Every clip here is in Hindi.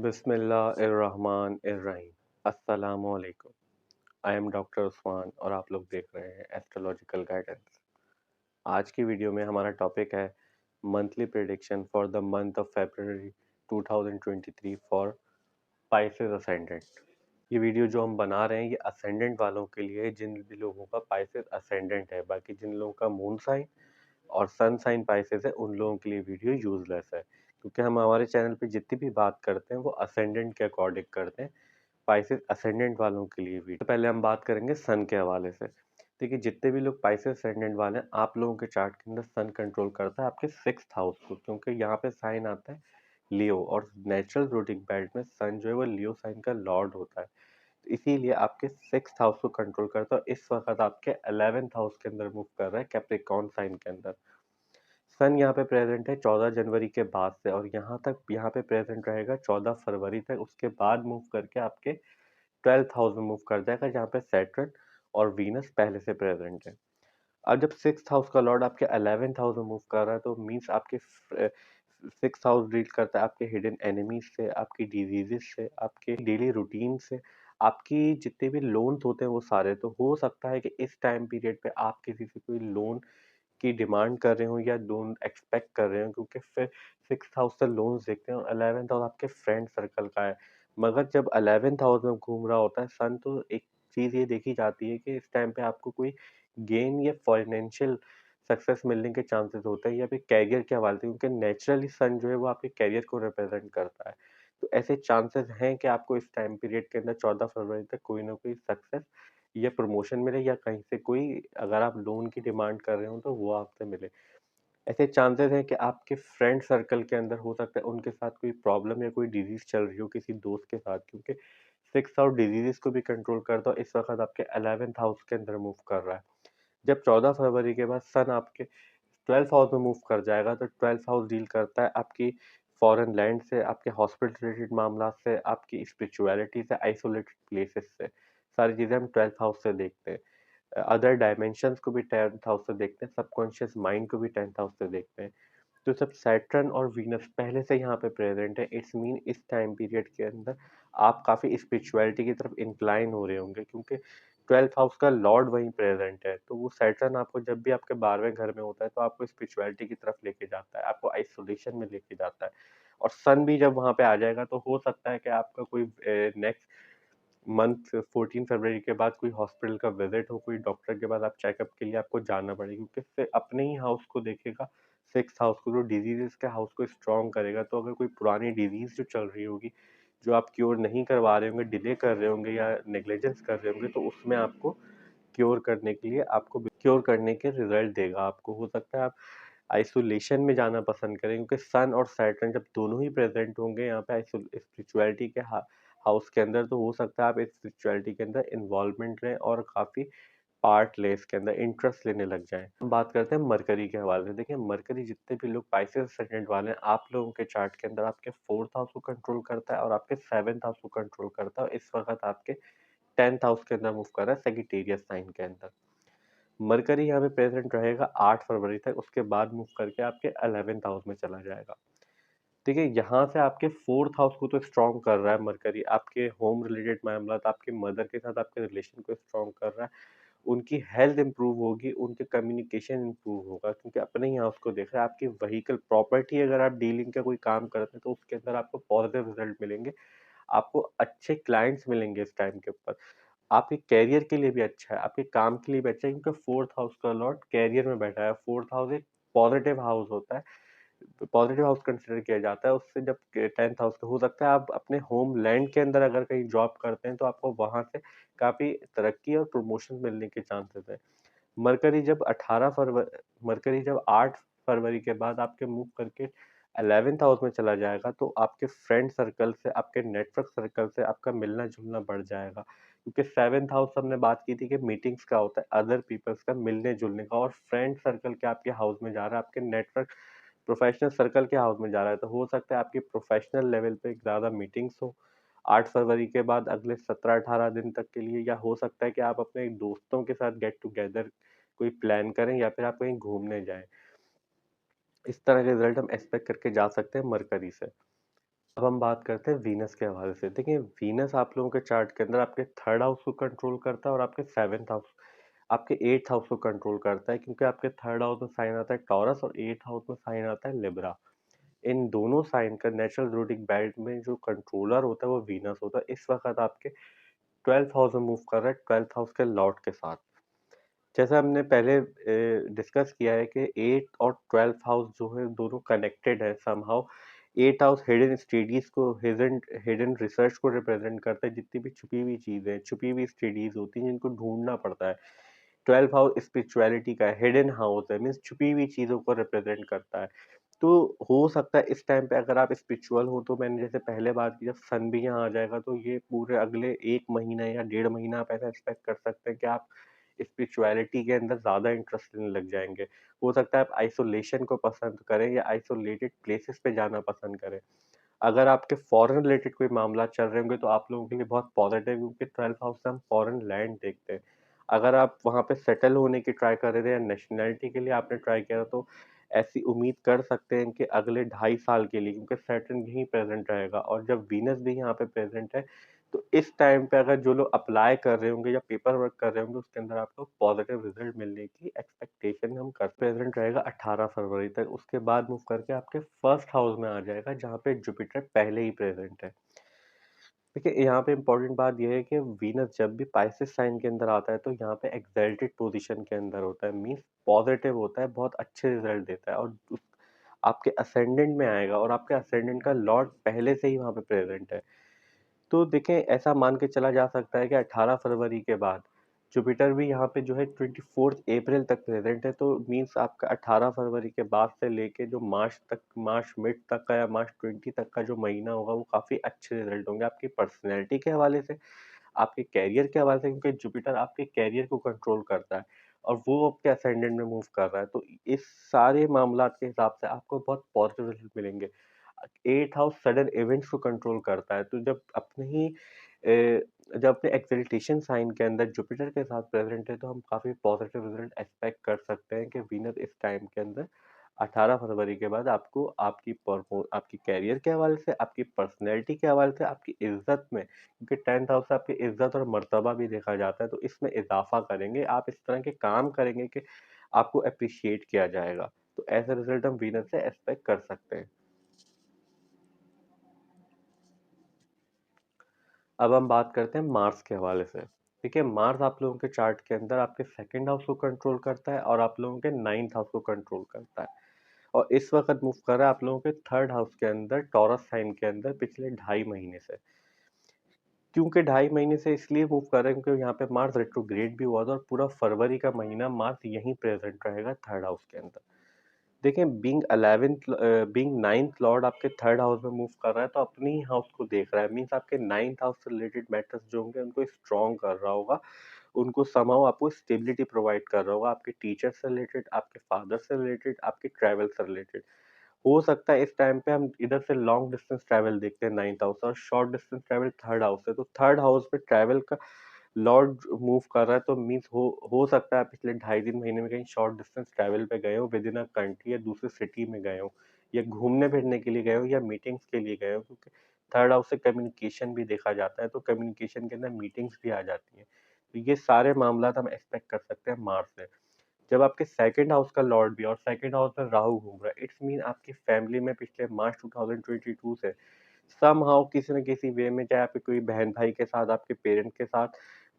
बिस्मिल्लाहिर्रहमानिर्रहीम। अस्सलामुअलैकुम। आई एम डॉक्टर उस्मान और आप लोग देख रहे हैं एस्ट्रोलॉजिकल गाइडेंस। आज की वीडियो में हमारा टॉपिक है monthly prediction for the month of February 2023 for Pisces ascendant. ये वीडियो जो हम बना रहे हैं ये असेंडेंट वालों के लिए है, जिन भी लोगों का पाइसेस असेंडेंट है। बाकी जिन लोगों का मून साइन और सन साइन पाइसेस है उन लोगों के लिए वीडियो यूजलेस है, क्योंकि हम हमारे चैनल पे जितनी भी बात करते हैं वो असेंडेंट के अकॉर्डिंग करते हैं। पाइसेस असेंडेंट वालों के लिए वीडियो। तो पहले हम बात करेंगे सन के हवाले से। देखिए, जितने भी लोग पाइसेस असेंडेंट वाले हैं, आप लोगों के चार्ट के अंदर सन कंट्रोल करता है आपके 6th हाउस को, क्योंकि यहाँ पे साइन आता है लियो, और नेचुरल रूटिंग बेल्ट में सन जो है वो लियो साइन का लॉर्ड होता है। तो इसीलिए आपके 6th हाउस को कंट्रोल करता है। इस वक्त आपके 11th हाउस के अंदर मूव कर रहा है, कैप्रिकॉर्न साइन के अंदर। सन यहाँ पे प्रेजेंट है 14 जनवरी के बाद से, और यहाँ पे प्रेजेंट रहेगा 14 फरवरी तक। उसके बाद मूव करके आपके 12th हाउस में मूव कर जाएगा, जहाँ पे सैटर्न और वीनस पहले से प्रेजेंट है। अब जब 6th हाउस का लॉर्ड आपके 11th हाउस में मूव कर रहा है, तो मीन्स आपके 6th हाउस डील करता है आपके हिडन एनिमीज से, आपकी डिजीजेस से, आपके डेली रूटीन से, आपकी जितने भी लोन्स होते हैं वो सारे। तो हो सकता है कि इस टाइम पीरियड पे आप किसी से कोई लोन की डिमांड कर रहे हो या लोन एक्सपेक्ट कर रहे हो, क्योंकि फिर 6th हाउस से लोन्स देखते हैं और 11th हाउस आपके फ्रेंड सर्कल का है। मगर जब 11th हाउस में घूम रहा होता है सन, तो एक चीज़ ये देखी जाती है कि इस टाइम पे आपको कोई गेन या फाइनेंशियल सक्सेस मिलने के चांसेस होते हैं, या फिर कैरियर के हवाले से, क्योंकि नेचुरली सन जो है वो आपके कैरियर को रिप्रेजेंट करता है। तो ऐसे चांसेस हैं कि आपको इस टाइम पीरियड के अंदर 14 फरवरी तक कोई ना कोई सक्सेस या प्रमोशन मिले, या कहीं से कोई, अगर आप लोन की डिमांड कर रहे हो तो वो आपसे मिले। ऐसे चांसेस हैं कि आपके फ्रेंड सर्कल के अंदर हो सकता है उनके साथ कोई प्रॉब्लम या कोई डिजीज चल रही हो किसी दोस्त के साथ, क्योंकि 6th हाउस डिजीजेस को भी कंट्रोल करता है। इस वक्त आपके 11th हाउस के अंदर मूव कर रहा है। जब 14 फरवरी के बाद सन आपके 12th हाउस में मूव कर जाएगा, तो 12th हाउस डील करता है आपकी फॉरेन लैंड से, आपके हॉस्पिटल रिलेटेड मामला से, आपकी स्पिरिचुअलिटी से, आइसोलेटेड प्लेसेस से। सारी चीज़ें हम 12th हाउस से देखते हैं। अदर डायमेंशंस को भी 10th हाउस से देखते हैं, सबकॉन्शियस माइंड को भी 10th हाउस से देखते हैं। तो सब सैटर्न और वीनस पहले से यहाँ पे प्रेजेंट है। इट्स मीन इस टाइम पीरियड के अंदर आप काफ़ी स्पिरिचुअलिटी की तरफ इंक्लाइन हो रहे होंगे, क्योंकि 12th हाउस का लॉर्ड वहीं प्रेजेंट है। तो वो सैटर्न आपको जब भी आपके 12वें घर में होता है तो आपको स्पिरिचुअलिटी की तरफ लेके जाता है, आपको आइसोलेशन में लेके जाता है। और सन भी जब वहाँ पे आ जाएगा तो हो सकता है कि आपका कोई नेक्स्ट मंथ 14 फरवरी के बाद कोई हॉस्पिटल का विजिट हो, कोई डॉक्टर के पास आप चेकअप के लिए आपको जाना पड़े, क्योंकि फिर अपने ही हाउस को देखेगा, 6th हाउस को, जो डिजीजेस के हाउस को स्ट्रॉन्ग करेगा। तो अगर कोई पुरानी डिजीज जो चल रही होगी, जो आप क्योर नहीं करवा रहे होंगे, डिले कर रहे होंगे या नेग्लिजेंस कर रहे होंगे, तो उसमें आपको क्योर करने के लिए, आपको क्योर करने के रिजल्ट देगा। आपको हो सकता है आप आइसोलेशन में जाना पसंद करें, क्योंकि सन और सैटर्न जब दोनों ही प्रेजेंट होंगे यहाँ पे स्पिरिचुअलिटी के हाउस के अंदर, तो हो सकता है आप इस स्पिरिचुअलिटी के अंदर इन्वॉल्वमेंट लें और काफ़ी पार्ट लें, इसके अंदर इंटरेस्ट लेने लग जाएं। हम बात करते हैं मरकरी के हवाले से। देखिए, मरकरी जितने भी लोग पाइसेस असेंडेंट वाले हैं, आप लोगों के चार्ट के अंदर आपके 4th हाउस को कंट्रोल करता है और आपके 7th हाउस को कंट्रोल करता है। और इस वक्त आपके 10th हाउस के अंदर मूव कर रहा है सेजिटेरियस साइन के अंदर। मरकरी यहाँ पे प्रेजेंट रहेगा 8 फरवरी तक, उसके बाद मूव करके आपके 11th हाउस में चला जाएगा। देखिए, यहाँ से आपके 4th हाउस को तो स्ट्रॉन्ग कर रहा है मरकरी, आपके होम रिलेटेड मामला, आपके मदर के साथ आपके रिलेशन को स्ट्रॉन्ग कर रहा है। उनकी हेल्थ इंप्रूव होगी, उनके कम्युनिकेशन इंप्रूव होगा, क्योंकि अपने ही हाउस को देख रहा है। आपकी व्हीकल प्रॉपर्टी, अगर आप डीलिंग का कोई काम करते हैं तो उसके अंदर आपको पॉजिटिव रिजल्ट मिलेंगे, आपको अच्छे क्लाइंट्स मिलेंगे इस टाइम के ऊपर। आपके कैरियर के लिए भी अच्छा है, आपके काम के लिए भी अच्छा है, क्योंकि 4th हाउस का लॉर्ड कैरियर में बैठा है। 4th हाउस एक पॉजिटिव हाउस होता है, पॉजिटिव हाउस कंसिडर किया जाता है उससे। जब 10th हाउस का हो सकता है आप अपने होम लैंड के अंदर अगर कहीं जॉब करते हैं तो आपको वहां से काफी तरक्की और प्रमोशन मिलने के चांसेस है। मरकरी जब 18 फरवरी मरकरी जब 8 फरवरी के बाद आपके मूव करके 11th हाउस में चला जाएगा, तो आपके फ्रेंड सर्कल से, आपके नेटवर्क सर्कल से आपका मिलना जुलना बढ़ जाएगा, क्योंकि 7th हाउस हमने बात की थी कि मीटिंग्स का होता है, अदर पीपल्स का मिलने जुलने का। और फ्रेंड सर्कल के आपके हाउस में जा रहा है, आपके नेटवर्क प्रोफेशनल सर्कल के हाउस में जा रहा है, तो हो सकता है आपकी प्रोफेशनल लेवल पे ज़्यादा मीटिंग्स हो, 8 फरवरी के बाद अगले 17-18 दिन तक के लिए, या हो सकता है कि आप अपने दोस्तों के साथ गेट टुगेदर कोई प्लान करें या फिर आप कहीं घूमने जाएँ। इस तरह के रिज़ल्ट हम एक्सपेक्ट करके जा सकते हैं मरकरी से। अब हम बात करते हैं वीनस के हवाले से। देखिए, वीनस आप लोगों के चार्ट के अंदर आपके 3rd हाउस को कंट्रोल करता है और आपके 7th हाउस, आपके 8th हाउस को कंट्रोल करता है, क्योंकि आपके 3rd हाउस में साइन आता है टॉरस और 8th हाउस में साइन आता है लिब्रा। इन दोनों साइन का नेचुरल ज़ोडिएक बेल्ट में जो कंट्रोलर होता है वो वीनस होता है। इस वक़्त आपके 12th हाउस में मूव कर रहा है, 12th हाउस के लॉर्ड के साथ। जैसा हमने पहले डिस्कस किया है कि 8th और 12th हाउस जो है दोनों कनेक्टेड है somehow. 8th house hidden studies को, हिडन हिडन रिसर्च को रिप्रेजेंट करता है, जितनी भी छुपी हुई चीजें, छुपी हुई स्टडीज होती हैं जिनको ढूंढना पड़ता है। 12th हाउस स्पिरिचुअलिटी का हिडन हाउस है, मीन्स छुपी हुई चीजों को रिप्रेजेंट करता है। तो हो सकता है इस टाइम पे अगर आप स्पिरिचुअल हो, तो मैंने जैसे पहले बात की, जब सन भी यहाँ आ जाएगा तो ये पूरे अगले 1 महीना या 1.5 महीना आप ऐसा एक्सपेक्ट कर सकते हैं कि आप स्पिरिचुअलिटी के अंदर ज़्यादा इंटरेस्ट लेने लग जाएँगे। हो सकता है आप आइसोलेशन को पसंद करें या आइसोलेटेड प्लेसेस पे जाना पसंद करें। अगर आपके फॉरेन रिलेटेड कोई मामला चल रहे होंगे तो आप लोगों के लिए बहुत पॉजिटिव, क्योंकि 12th हाउस से हम फॉरेन लैंड देखते हैं। अगर आप वहाँ पे सेटल होने की ट्राई कर रहे थे या नेशनैलिटी के लिए आपने ट्राई किया, तो ऐसी उम्मीद कर सकते हैं कि अगले 2.5 साल के लिए, क्योंकि सैटर्न यहीं प्रेज़ेंट रहेगा और जब वीनस भी यहाँ पे प्रेज़ेंट है, तो इस टाइम पे अगर जो लोग अप्लाई कर रहे होंगे या पेपर वर्क कर रहे होंगे, उसके अंदर आपको पॉजिटिव रिज़ल्ट मिलने की एक्सपेक्टेशन हम कर प्रेज़ेंट रहेगा 18 फरवरी तक। उसके बाद मूव करके आपके फर्स्ट हाउस में आ जाएगा, जहाँ पे जुपिटर पहले ही प्रेज़ेंट है। देखिए, यहाँ पे इम्पोर्टेंट बात ये है कि वीनस जब भी पाइसेस साइन के अंदर आता है, तो यहाँ पे एक्सल्टेड पोज़ीशन के अंदर होता है, मीन्स पॉजिटिव होता है, बहुत अच्छे रिज़ल्ट देता है और उस आपके असेंडेंट में आएगा और आपके असेंडेंट का लॉर्ड पहले से ही वहाँ पे प्रेज़ेंट है। तो देखें, ऐसा मान के चला जा सकता है कि 18 फरवरी के बाद जुपिटर भी यहाँ पे जो है 24 अप्रैल तक प्रेजेंट है, तो मींस आपका 18 फरवरी के बाद से लेके जो मार्च तक, मार्च मिड तक का या मार्च 20 तक का जो महीना होगा, वो काफ़ी अच्छे रिजल्ट होंगे आपकी पर्सनैलिटी के हवाले से, आपके कैरियर के हवाले से, क्योंकि जुपिटर आपके कैरियर को कंट्रोल करता है और वो आपके असेंडेंट में मूव कर रहा है। तो इस सारे मामलात के हिसाब से आपको बहुत पॉजिटिव रिजल्ट मिलेंगे। 8th हाउस सडन इवेंट्स को कंट्रोल करता है, तो जब अपने एक्सल्टेशन साइन के अंदर जुपिटर के साथ प्रेजेंट है, तो हम काफ़ी पॉजिटिव रिजल्ट एक्सपेक्ट कर सकते हैं कि वीनस इस टाइम के अंदर 18 फरवरी के बाद आपको आपकी कैरियर के हवाले से, आपकी पर्सनैलिटी के हवाले से, आपकी इज्जत में, क्योंकि 10th हाउस से आपकी इज्जत और मर्तबा भी देखा जाता है, तो इसमें इजाफा करेंगे। आप इस तरह के काम करेंगे कि आपको अप्रिशिएट किया जाएगा। तो ऐसा रिजल्ट हम वीनस से एक्सपेक्ट कर सकते हैं। अब हम बात करते हैं मार्स के हवाले से। देखिए, मार्स आप लोगों के चार्ट के अंदर आपके 2nd हाउस को कंट्रोल करता है और आप लोगों के 9th हाउस को कंट्रोल करता है, और इस वक्त मूव कर रहा है आप लोगों के 3rd हाउस के अंदर, टॉरस साइन के अंदर, पिछले 2.5 महीने से। क्योंकि 2.5 महीने से इसलिए मूव कर रहे हैं क्योंकि यहाँ पे मार्स रेट्रोग्रेड भी हुआ था और पूरा फरवरी का महीना मार्स यहीं प्रेजेंट रहेगा 3rd हाउस के अंदर। देखें, बीइंग 9th लॉर्ड आपके 3rd हाउस में मूव कर रहा है, तो अपनी ही हाउस को देख रहा है, मीन्स आपके 9th हाउस से रिलेटेड मैटर्स जो होंगे उनको स्ट्रॉन्ग कर रहा होगा, उनको समहाउ आपको स्टेबिलिटी प्रोवाइड कर रहा होगा, आपके टीचर से रिलेटेड, आपके फादर से रिलेटेड, आपके ट्रैवल से रिलेटेड। हो सकता है इस टाइम पे हम इधर से लॉन्ग डिस्टेंस ट्रैवल देखते हैं 9th हाउस, और short distance travel 3rd house से, तो 3rd हाउस पे ट्रैवल का लॉर्ड मूव कर रहा है, तो मीन्स हो सकता है पिछले 2.5-3 महीने में कहीं शॉर्ट डिस्टेंस ट्रैवल पे गए हो, विद इन अ कंट्री या दूसरे सिटी में गए हो, या घूमने फिरने के लिए गए हो, या मीटिंग्स के लिए गए हो, क्योंकि 3rd हाउस से कम्युनिकेशन भी देखा जाता है, तो कम्युनिकेशन के अंदर मीटिंग्स भी आ जाती हैं। तो ये सारे मामला हम एक्सपेक्ट कर सकते हैं मार्स से। जब आपके 2nd हाउस का लॉर्ड भी और 2nd हाउस में राहु घूम रहा है, इट्स मीन आपकी फैमिली में पिछले मार्च 2022 से समहाउ किसी न किसी वे में, चाहे आपके कोई बहन भाई के साथ, आपके पेरेंट के साथ,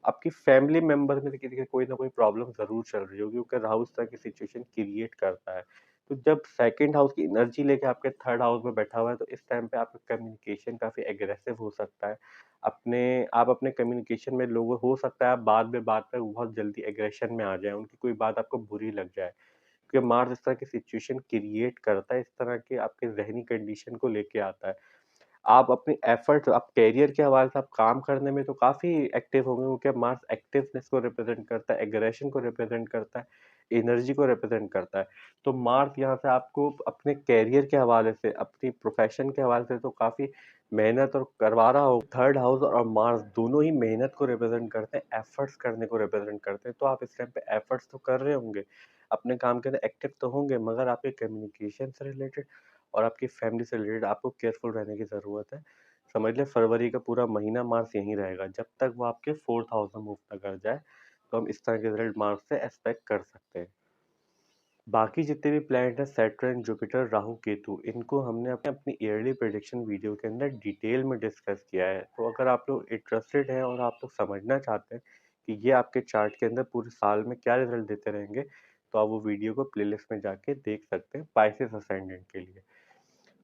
आपकी फैमिली मेंबर में से किसी की कोई ना कोई प्रॉब्लम जरूर चल रही होगी, क्योंकि राहु इस तरह की सिचुएशन क्रिएट करता है। तो जब 2nd हाउस की एनर्जी लेके आपके 3rd हाउस में बैठा हुआ है, तो इस टाइम पे आपका कम्युनिकेशन काफी एग्रेसिव हो सकता है। आप अपने कम्युनिकेशन में लोगों, हो सकता है आप बात पे बहुत जल्दी एग्रेशन में आ जाए, उनकी कोई बात आपको बुरी लग जाए, क्योंकि मार्स इस तरह की सिचुएशन क्रिएट करता है, इस तरह के आपके ज़हनी कंडीशन को लेके आता है। आप अपनी एफर्ट्स, आप करियर के हवाले से आप काम करने में तो काफ़ी एक्टिव होंगे, क्योंकि मार्स एक्टिवनेस को रिप्रेजेंट करता है, एग्रेशन को रिप्रेजेंट करता है, एनर्जी को रिप्रेजेंट करता है। तो मार्स यहाँ से आपको अपने करियर के हवाले से, अपनी प्रोफेशन के हवाले से तो काफ़ी मेहनत और करवा रहा हो। थर्ड हाउस और मार्स दोनों ही मेहनत को रिप्रेजेंट करते हैं, एफर्ट्स करने को रिप्रेजेंट करते हैं। तो आप इस टाइम पे एफर्ट्स तो कर रहे होंगे, अपने काम के अंदर एक्टिव तो होंगे, मगर आपके कम्युनिकेशन से रिलेटेड और आपकी फैमिली से रिलेटेड आपको केयरफुल रहने की ज़रूरत है। समझ लें फरवरी का पूरा महीना मार्स यहीं रहेगा, जब तक वो आपके 4th हाउस में मूव ना कर जाए, तो हम इस तरह के रिजल्ट मार्स से एक्सपेक्ट कर सकते हैं। बाकी जितने भी प्लैनेट हैं, सैटर्न, जुपिटर, राहु, केतु, इनको हमने अपनी ईयरली प्रेडिक्शन वीडियो के अंदर डिटेल में डिस्कस किया है। तो अगर आप लोग इंटरेस्टेड हैं और आप लोग समझना चाहते हैं कि ये आपके चार्ट के अंदर पूरे साल में क्या रिजल्ट देते रहेंगे, तो आप वो वीडियो को प्लेलिस्ट में जाके देख सकते हैं, पाइसेस असेंडेंट के लिए।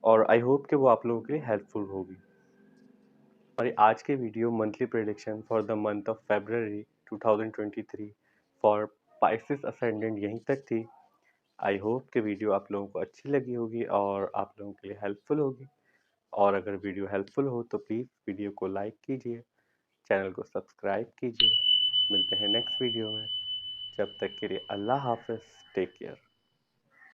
और आई होप कि वो आप लोगों के लिए हेल्पफुल होगी। हमारी आज की video monthly prediction for the month of February 2023 for Pisces ascendant यहीं तक थी। आई होप कि वीडियो आप लोगों को अच्छी लगी होगी और आप लोगों के लिए हेल्पफुल होगी। और अगर वीडियो हेल्पफुल हो तो प्लीज़ वीडियो को लाइक कीजिए, चैनल को सब्सक्राइब कीजिए। मिलते हैं नेक्स्ट वीडियो में। जब तक के लिए अल्लाह हाफ़िज़, टेक केयर।